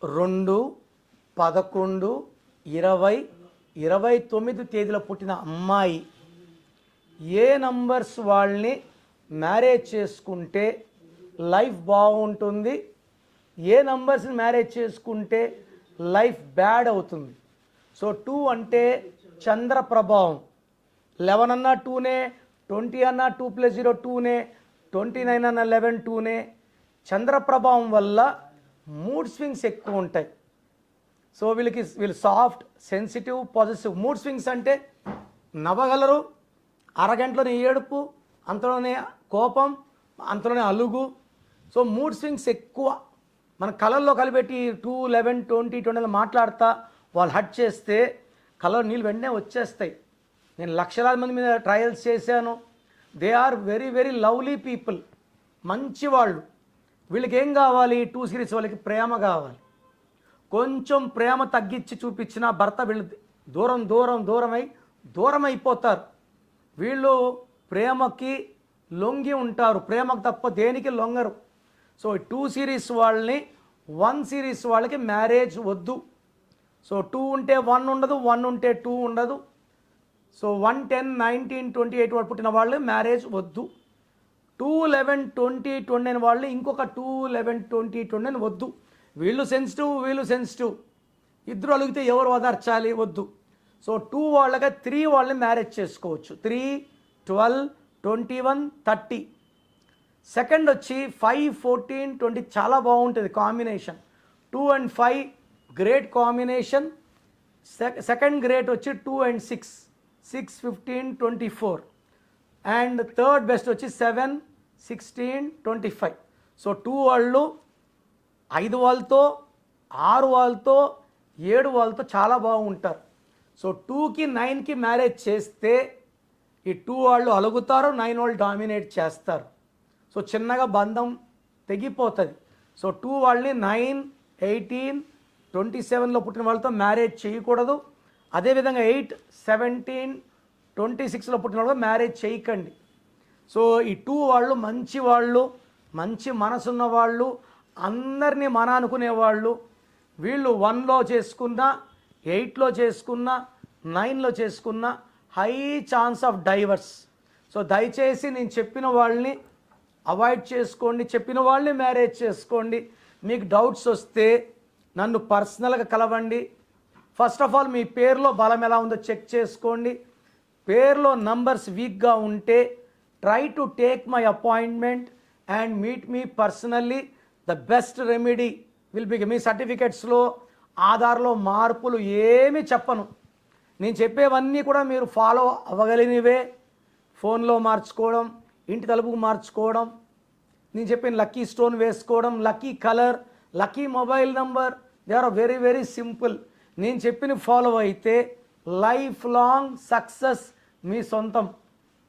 2/11/2029 తేదీలో పుట్టిన అమ్మాయి ఏ నంబర్స్ వాళ్ళని మ్యారేజ్ చేసుకుంటే లైఫ్ బాగుంటుంది, ఏ నంబర్స్ని మ్యారేజ్ చేసుకుంటే లైఫ్ బ్యాడ్ అవుతుంది. సో 2 అంటే చంద్ర ప్రభావం. 11 అన్నా 2నే, 20 అన్నా 2 + 0 2నే, 29 అన్నా 11 2నే. చంద్ర ప్రభావం వల్ల మూడ్ స్వింగ్స్ ఎక్కువ ఉంటాయి. సో వీళ్ళు soft, sensitive, positive. Mood swings అంటే నవ్వగలరు, అరగంటలోనే ఏడుపు, అంతలోనే కోపం, అంతలోనే అలుగు. సో మూడ్ స్వింగ్స్ ఎక్కువ. మన కళల్లో కలిపెట్టి 2, 11, 20, 20 మాట్లాడతా వాళ్ళు హట్ చేస్తే కళలో నీళ్ళు వెంటనే వచ్చేస్తాయి. నేను లక్షలాది మంది మీద ట్రయల్స్ చేశాను. They are very very lovely people, మంచి వాళ్ళు. వీళ్ళకి ఏం కావాలి? 2 సిరీస్ వాళ్ళకి ప్రేమ కావాలి. కొంచెం ప్రేమ తగ్గించి చూపించిన భర్త వీళ్ళు దూరం అయిపోతారు. వీళ్ళు ప్రేమకి లొంగి ఉంటారు, ప్రేమకు తప్ప దేనికి లొంగరు. సో 2 సిరీస్ వాళ్ళని 1 సిరీస్ వాళ్ళకి మ్యారేజ్ వద్దు. సో 2 ఉంటే 1 ఉండదు, 1 ఉంటే 2 ఉండదు. సో 1, 10, 19, 28 వాళ్ళు పుట్టిన వాళ్ళు మ్యారేజ్ వద్దు. 2, 11, 20, 29 వాళ్ళు ఇంకొక 2, 11, 20, 29 వద్దు. వీళ్ళు సెన్సిటివ్, ఇద్దరు అలిగితే ఎవరు వదర్చాలి? వద్దు. సో 2 వాళ్ళగా 3 వాళ్ళని మ్యారేజ్ చేసుకోవచ్చు. 3, 12, 21, 30. సెకండ్ వచ్చి 5, 14, 20 చాలా బాగుంటుంది combination. 2 and 5 great combination. Second great వచ్చి 2 and 6, 6, 15, 24. అండ్ థర్డ్ బెస్ట్ వచ్చి 7, 16, 25. సో 2 వాళ్ళు 5 వాళ్ళతో, 6 వాళ్ళతో, 7 వాళ్ళతో చాలా బాగుంటారు. సో 2కి 9కి మ్యారేజ్ చేస్తే ఈ 2 వాళ్ళు అలుగుతారు, 9 వాళ్ళు డామినేట్ చేస్తారు. సో చిన్నగా బంధం తెగిపోతుంది. సో 2 వాళ్ళని 9, 18, 27లో పుట్టిన వాళ్ళతో మ్యారేజ్ చేయకూడదు. అదేవిధంగా 8, 17, 26లో పుట్టిన వాళ్ళతో మ్యారేజ్ చేయకండి. సో ఈ 2 వాళ్ళు మంచి వాళ్ళు, మంచి మనసున్న వాళ్ళు, అందరినీ మన అనుకునేవాళ్ళు. వీళ్ళు 1లో చేసుకున్నా, 8లో చేసుకున్నా, 9లో చేసుకున్నా high chance of divorce. So దయచేసి నేను చెప్పిన వాళ్ళని అవాయిడ్ చేసుకోండి, చెప్పిన వాళ్ళని మ్యారేజ్ చేసుకోండి. మీకు డౌట్స్ వస్తే నన్ను పర్సనల్గా కలవండి. ఫస్ట్ ఆఫ్ ఆల్ మీ పేరులో బలం ఎలా ఉందో చెక్ చేసుకోండి. పేరులో నంబర్స్ వీక్గా ఉంటే try to take my appointment and meet me personally. The best remedy will be. మీ సర్టిఫికెట్స్లో, ఆధార్లో మార్పులు ఏమీ చెప్పను. నేను చెప్పేవన్నీ కూడా మీరు ఫాలో అవ్వగలిగినవే. ఫోన్లో మార్చుకోవడం, ఇంటి తలుపుకు మార్చుకోవడం, నేను చెప్పిన లక్కీ స్టోన్ వేసుకోవడం, lucky colour, lucky mobile number, they are very very simple. నేను చెప్పిన ఫాలో అయితే లైఫ్ లాంగ్ సక్సెస్ మీ సొంతం.